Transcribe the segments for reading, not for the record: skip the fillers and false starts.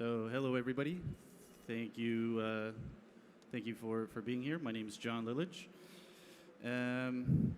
So hello everybody. Thank you, thank you for being here. My name is John Lilic.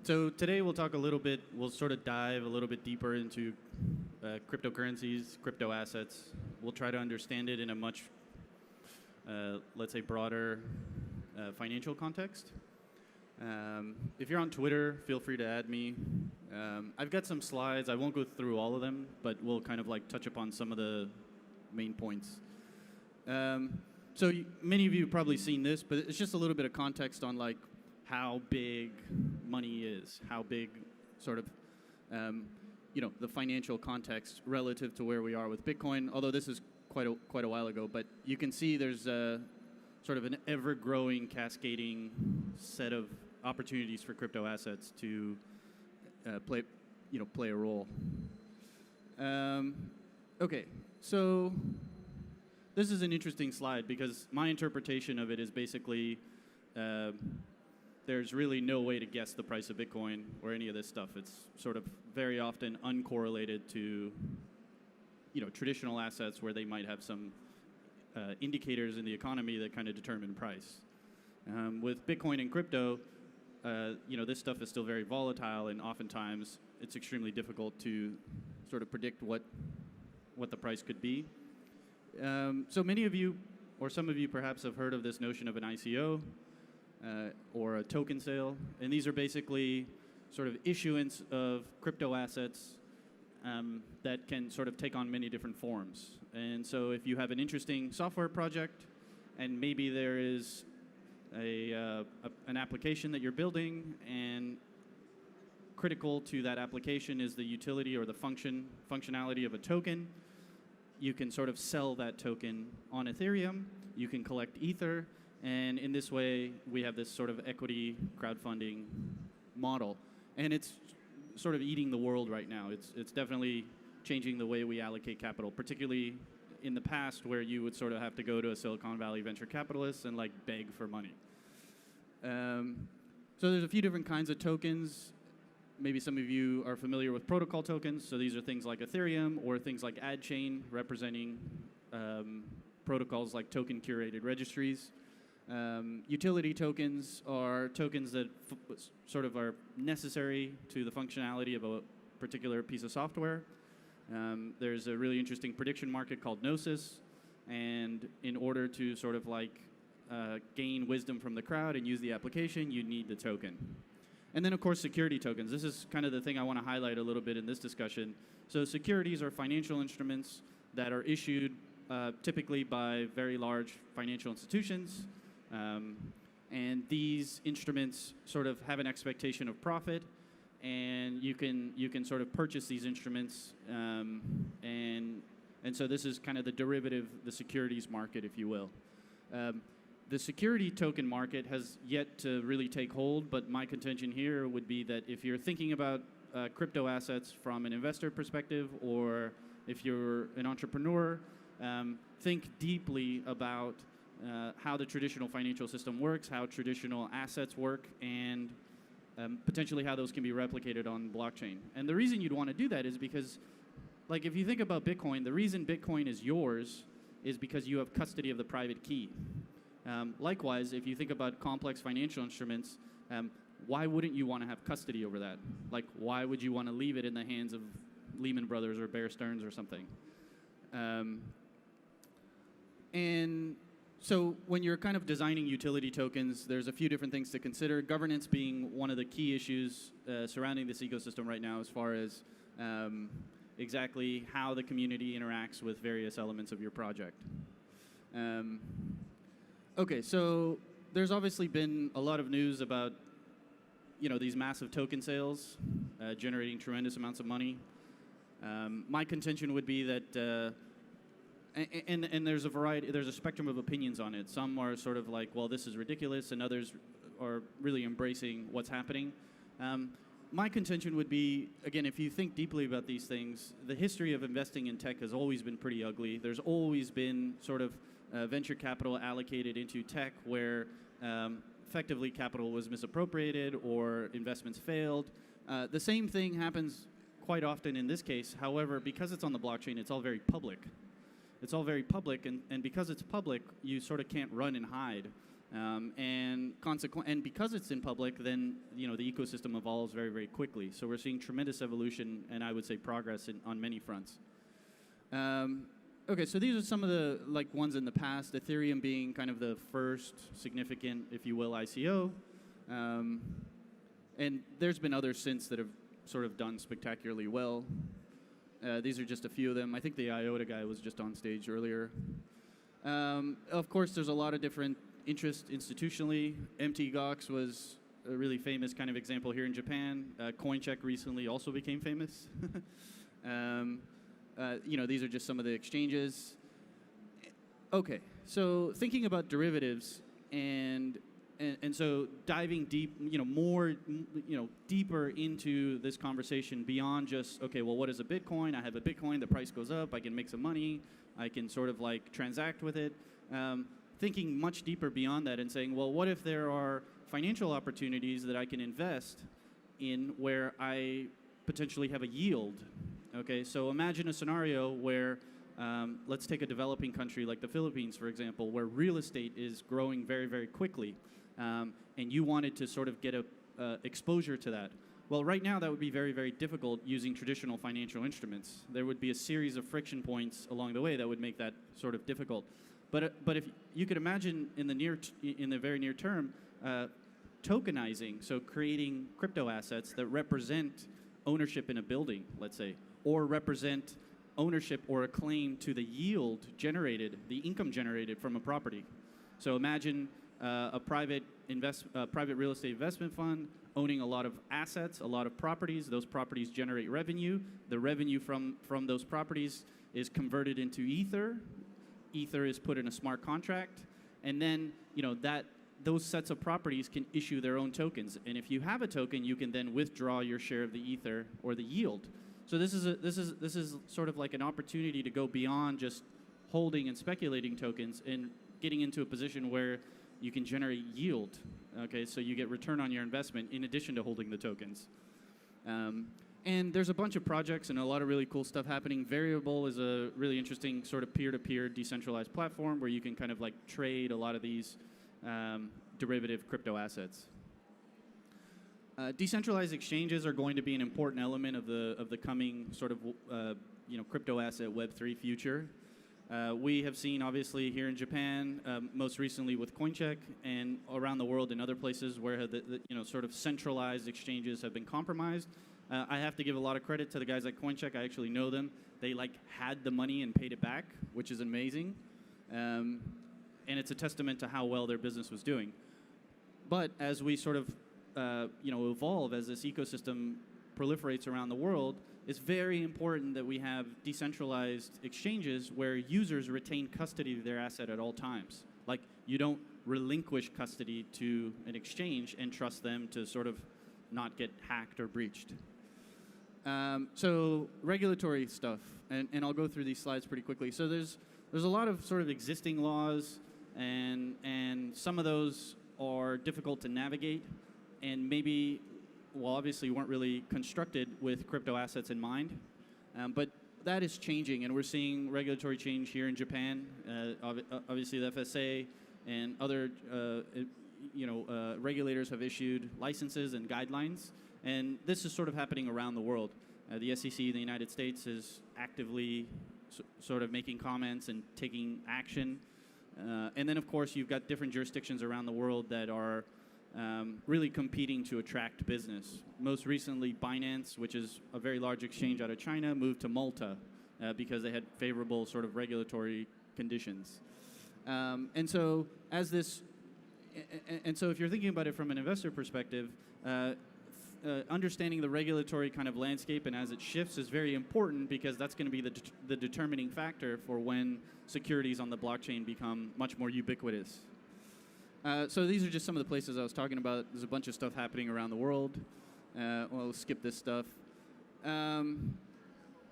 So today we'll talk a little bit. We'll sort of dive a little bit deeper into cryptocurrencies, crypto assets. We'll try to understand it in a much, let's say, broader financial context. If you're on Twitter, feel free to add me. I've got some slides. I won't go through all of them, but we'll kind of like touch upon some of the main points. So many of you have probably seen this, but it's just a little bit of context on like how big money is, how big sort of, the financial context relative to where we are with Bitcoin, although this is quite a while ago, but you can see there's sort of an ever-growing cascading set of opportunities for crypto assets to play a role. Okay, so this is an interesting slide because my interpretation of it is basically there's really no way to guess the price of Bitcoin or any of this stuff. It's sort of very often uncorrelated to traditional assets where they might have some indicators in the economy that kind of determine price. With Bitcoin and crypto, this stuff is still very volatile, and oftentimes it's extremely difficult to sort of predict what the price could be. So many of you, or some of you perhaps, have heard of this notion of an ICO or a token sale, and these are basically sort of issuance of crypto assets that can sort of take on many different forms. And so if you have an interesting software project and maybe there is an application that you're building, and critical to that application is the utility or the functionality of a token, you can sort of sell that token on Ethereum, you can collect Ether, and in this way we have this sort of equity crowdfunding model. And it's sort of eating the world right now. It's definitely changing the way we allocate capital, particularly in the past where you would sort of have to go to a Silicon Valley venture capitalist and like beg for money. So there's a few different kinds of tokens. Maybe some of you are familiar with protocol tokens. So these are things like Ethereum or things like AdChain, representing protocols like token curated registries. Utility tokens are tokens that sort of are necessary to the functionality of a particular piece of software. There's a really interesting prediction market called Gnosis, and in order to sort of like gain wisdom from the crowd and use the application, you need the token. And then, of course, security tokens. This is kind of the thing I want to highlight a little bit in this discussion. So securities are financial instruments that are issued typically by very large financial institutions. And these instruments sort of have an expectation of profit, and you can sort of purchase these instruments. And so this is kind of the derivative, the securities market, if you will. The security token market has yet to really take hold, but my contention here would be that if you're thinking about crypto assets from an investor perspective, or if you're an entrepreneur, think deeply about how the traditional financial system works, how traditional assets work, and potentially how those can be replicated on blockchain. And the reason you'd want to do that is because, like, if you think about Bitcoin, the reason Bitcoin is yours is because you have custody of the private key. Likewise, if you think about complex financial instruments, why wouldn't you want to have custody over that? Like, why would you want to leave it in the hands of Lehman Brothers or Bear Stearns or something? And so when you're kind of designing utility tokens, there's a few different things to consider, governance being one of the key issues surrounding this ecosystem right now, as far as exactly how the community interacts with various elements of your project. Okay, so there's obviously been a lot of news about these massive token sales generating tremendous amounts of money. My contention would be that and there's a variety, there's a spectrum of opinions on it. Some are sort of like, well, this is ridiculous, and others are really embracing what's happening. My contention would be, again, if you think deeply about these things, the history of investing in tech has always been pretty ugly. There's always been sort of venture capital allocated into tech where effectively capital was misappropriated or investments failed. The same thing happens quite often in this case. However, because it's on the blockchain, it's all very public. it's all very public, and because it's public, you sort of can't run and hide. And because it's in public, then the ecosystem evolves very, very quickly. So we're seeing tremendous evolution, and I would say progress on many fronts. Okay, so these are some of the ones in the past. Ethereum being kind of the first significant, if you will, ICO, and there's been others since that have sort of done spectacularly well. These are just a few of them. I think the IOTA guy was just on stage earlier. Of course, there's a lot of different interest institutionally. MTGOX was a really famous kind of example here in Japan. CoinCheck recently also became famous. These are just some of the exchanges. Okay, so thinking about derivatives and so diving deep, deeper into this conversation beyond just, okay, well, what is a Bitcoin? I have a Bitcoin, the price goes up, I can make some money, I can sort of transact with it. Thinking much deeper beyond that and saying, well, what if there are financial opportunities that I can invest in where I potentially have a yield? Okay, so imagine a scenario where, let's take a developing country like the Philippines, for example, where real estate is growing very, very quickly, and you wanted to sort of get exposure to that. Well, right now that would be very, very difficult using traditional financial instruments. There would be a series of friction points along the way that would make that sort of difficult. But if you could imagine in the very near term, tokenizing, so creating crypto assets that represent ownership in a building, let's say, or represent ownership or a claim to the yield generated, the income generated from a property. So imagine a private real estate investment fund owning a lot of assets, a lot of properties. Those properties generate revenue. The revenue from those properties is converted into Ether. Ether is put in a smart contract, and then those sets of properties can issue their own tokens. And if you have a token, you can then withdraw your share of the Ether or the yield. So this is sort of like an opportunity to go beyond just holding and speculating tokens and getting into a position where you can generate yield. Okay, so you get return on your investment in addition to holding the tokens. And there's a bunch of projects and a lot of really cool stuff happening. Variable is a really interesting sort of peer-to-peer decentralized platform where you can kind of trade a lot of these derivative crypto assets. Decentralized exchanges are going to be an important element of the coming sort of crypto asset Web3 future. We have seen, obviously, here in Japan, most recently with CoinCheck, and around the world in other places where the sort of centralized exchanges have been compromised. I have to give a lot of credit to the guys at CoinCheck. I actually know them. They had the money and paid it back, which is amazing. And it's a testament to how well their business was doing. But as we sort of evolve, as this ecosystem proliferates around the world, it's very important that we have decentralized exchanges where users retain custody of their asset at all times. You don't relinquish custody to an exchange and trust them to sort of not get hacked or breached. So regulatory stuff, and I'll go through these slides pretty quickly. So there's a lot of sort of existing laws, and some of those are difficult to navigate, and maybe, well, obviously weren't really constructed with crypto assets in mind, but that is changing, and we're seeing regulatory change here in Japan. Obviously, the FSA and other regulators have issued licenses and guidelines, and this is sort of happening around the world. The SEC in the United States is actively sort of making comments and taking action. And then, of course, you've got different jurisdictions around the world that are really competing to attract business. Most recently, Binance, which is a very large exchange out of China, moved to Malta because they had favorable sort of regulatory conditions. And so if you're thinking about it from an investor perspective, understanding the regulatory kind of landscape and as it shifts is very important, because that's going to be the determining factor for when securities on the blockchain become much more ubiquitous. So these are just some of the places I was talking about. There's a bunch of stuff happening around the world. We'll skip this stuff.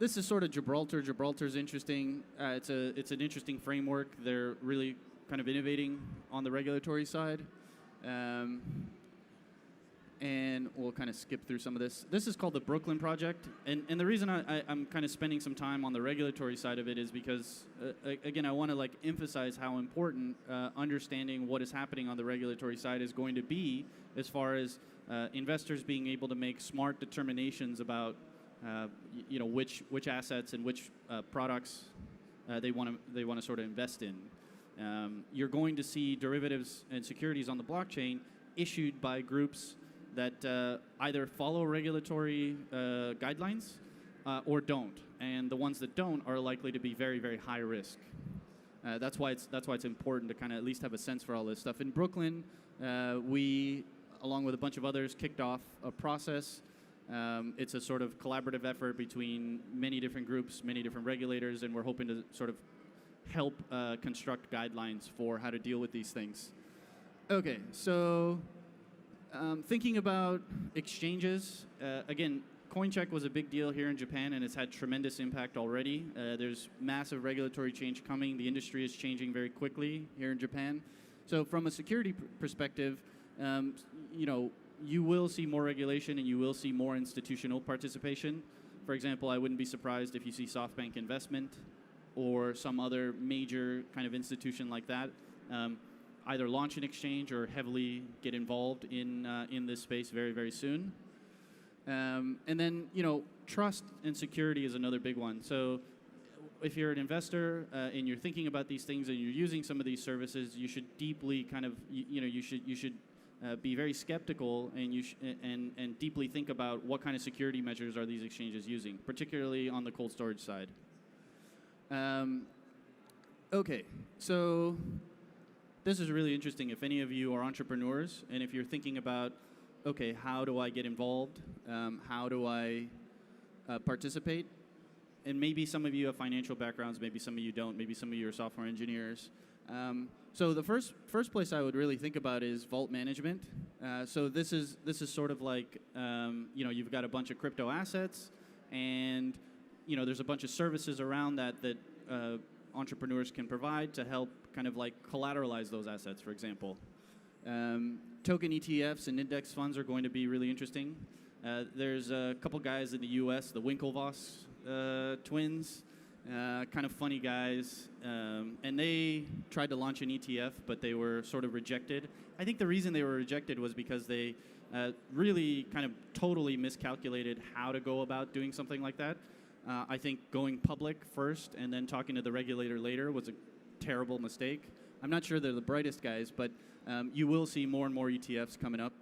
This is sort of Gibraltar. Gibraltar's interesting. It's an interesting framework. They're really kind of innovating on the regulatory side. and we'll kind of skip through some of this. This is called the Brooklyn Project, and the reason I'm kind of spending some time on the regulatory side of it is because, again, I want to like emphasize how important understanding what is happening on the regulatory side is going to be as far as investors being able to make smart determinations about which assets and which products they want to sort of invest in. You're going to see derivatives and securities on the blockchain issued by groups that either follow regulatory guidelines or don't, and the ones that don't are likely to be very, very high risk. That's why it's important to kind of at least have a sense for all this stuff. In Brooklyn, we, along with a bunch of others, kicked off a process. It's a sort of collaborative effort between many different groups, many different regulators, and we're hoping to sort of help construct guidelines for how to deal with these things. Okay, so thinking about exchanges, again, CoinCheck was a big deal here in Japan, and it's had tremendous impact already. There's massive regulatory change coming. The industry is changing very quickly here in Japan. So from a security perspective, you will see more regulation and you will see more institutional participation. For example, I wouldn't be surprised if you see SoftBank Investment or some other major kind of institution like that either launch an exchange or heavily get involved in this space very, very soon. And then, trust and security is another big one. So if you're an investor and you're thinking about these things and you're using some of these services, you should deeply kind of, you should be very skeptical and deeply think about what kind of security measures are these exchanges using, particularly on the cold storage side. Okay, so this is really interesting. If any of you are entrepreneurs and if you're thinking about, okay, how do I get involved? How do I participate? And maybe some of you have financial backgrounds, maybe some of you don't, maybe some of you are software engineers. So the first place I would really think about is vault management. So this is sort of like, you've got a bunch of crypto assets, and there's a bunch of services around that entrepreneurs can provide to help kind of like collateralize those assets, for example. Token ETFs and index funds are going to be really interesting. There's a couple guys in the US, the Winklevoss twins, kind of funny guys, and they tried to launch an ETF, but they were sort of rejected. I think the reason they were rejected was because they really kind of totally miscalculated how to go about doing something like that. I think going public first and then talking to the regulator later was a terrible mistake. I'm not sure they're the brightest guys, but you will see more and more ETFs coming up.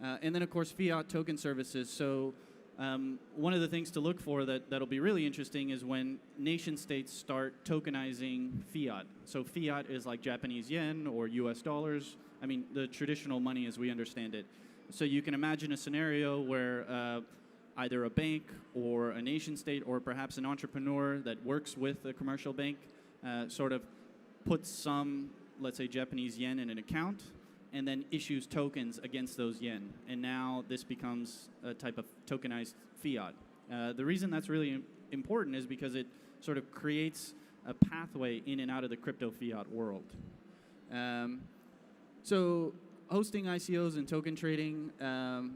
And then, of course, fiat token services. So one of the things to look for that'll be really interesting is when nation states start tokenizing fiat. So fiat is like Japanese yen or US dollars. I mean, the traditional money as we understand it. So you can imagine a scenario where either a bank or a nation state or perhaps an entrepreneur that works with a commercial bank sort of puts some, let's say, Japanese yen in an account and then issues tokens against those yen. And now this becomes a type of tokenized fiat. The reason that's really important is because it sort of creates a pathway in and out of the crypto fiat world. So hosting ICOs and token trading,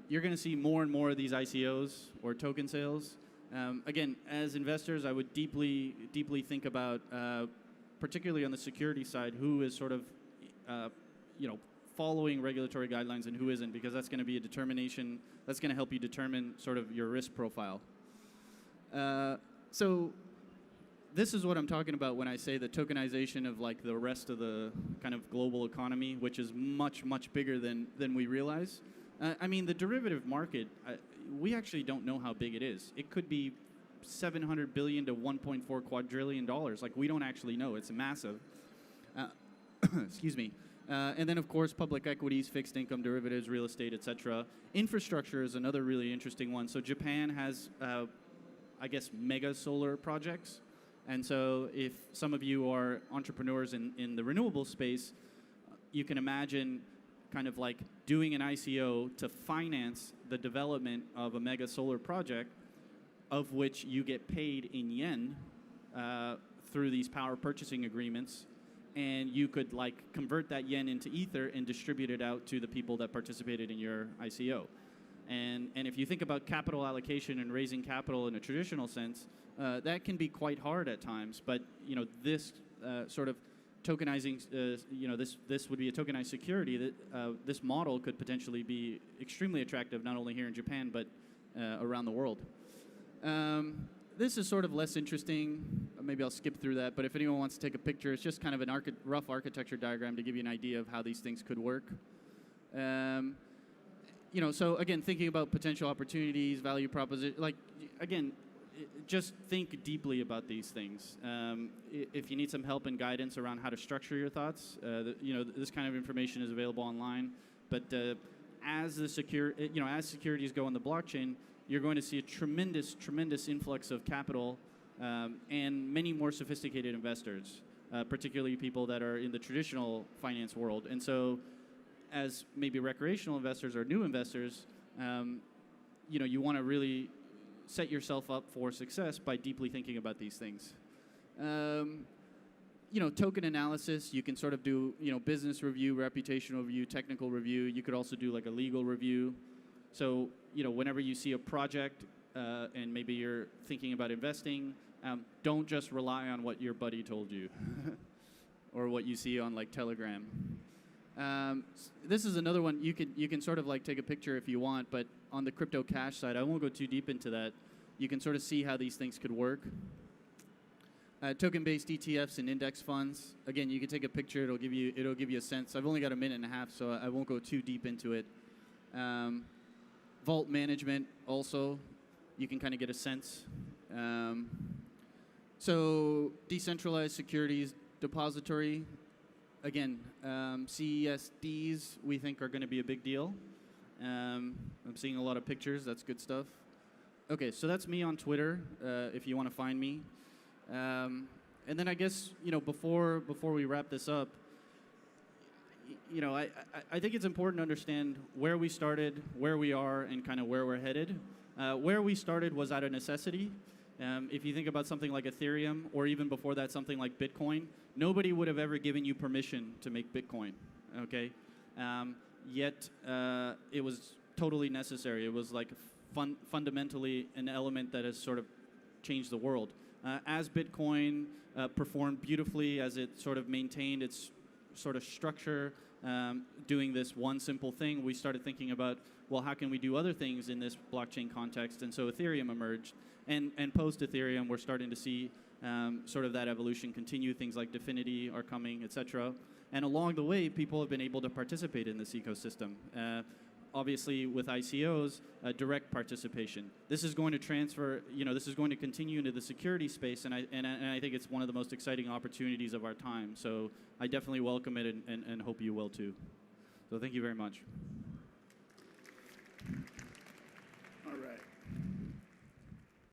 you're going to see more and more of these ICOs or token sales. Again, as investors, I would deeply think about, particularly on the security side, who is sort of, following regulatory guidelines and who isn't, because that's going to be a determination, that's going to help you determine sort of your risk profile. So this is what I'm talking about when I say the tokenization of like the rest of the kind of global economy, which is much, much bigger than we realize. I mean, the derivative market, we actually don't know how big it is. It could be $700 billion to $1.4 quadrillion. Like, we don't actually know. It's massive. Excuse me. And then, of course, public equities, fixed income derivatives, real estate, etc. Infrastructure is another really interesting one. So Japan has, I guess, mega solar projects. And so if some of you are entrepreneurs in the renewable space, you can imagine kind of like doing an ICO to finance the development of a mega solar project, of which you get paid in yen through these power purchasing agreements, and you could like convert that yen into ether and distribute it out to the people that participated in your ICO. And if you think about capital allocation and raising capital in a traditional sense, that can be quite hard at times. But this sort of tokenizing, this would be a tokenized security. That this model could potentially be extremely attractive, not only here in Japan but around the world. This is sort of less interesting. Maybe I'll skip through that. But if anyone wants to take a picture, it's just kind of an rough architecture diagram to give you an idea of how these things could work. So again, thinking about potential opportunities, value proposition, again, just think deeply about these things. If you need some help and guidance around how to structure your thoughts, this kind of information is available online. But as securities go on the blockchain, you're going to see a tremendous, tremendous influx of capital and many more sophisticated investors, particularly people that are in the traditional finance world. And so, as maybe recreational investors or new investors, you want to really set yourself up for success by deeply thinking about these things. Token analysis, you can sort of do, business review, reputational review, technical review. You could also do like a legal review. So, whenever you see a project and maybe you're thinking about investing, don't just rely on what your buddy told you or what you see on like Telegram. This is another one you can sort of like take a picture if you want, but on the crypto cash side, I won't go too deep into that. You can sort of see how these things could work. Token-based ETFs and index funds. Again, you can take a picture. It'll give you a sense. I've only got a minute and a half, so I won't go too deep into it. Vault management also, you can kind of get a sense. So decentralized securities depository. Again, CESDs we think are going to be a big deal. I'm seeing a lot of pictures. That's good stuff. Okay, so that's me on Twitter. If you want to find me, and then I guess before we wrap this up, I think it's important to understand where we started, where we are, and kind of where we're headed. Where we started was out of necessity. If you think about something like Ethereum, or even before that, something like Bitcoin, nobody would have ever given you permission to make Bitcoin, okay? Yet it was totally necessary. It was like fundamentally an element that has sort of changed the world. As Bitcoin performed beautifully, as it sort of maintained its sort of structure, doing this one simple thing, we started thinking about, well, how can we do other things in this blockchain context? And so Ethereum emerged. And post-Ethereum, we're starting to see sort of that evolution continue. Things like Definity are coming, et cetera. And along the way, people have been able to participate in this ecosystem. Obviously, with ICOs, direct participation. This is going to transfer, this is going to continue into the security space, and I think it's one of the most exciting opportunities of our time. So I definitely welcome it and hope you will too. So thank you very much.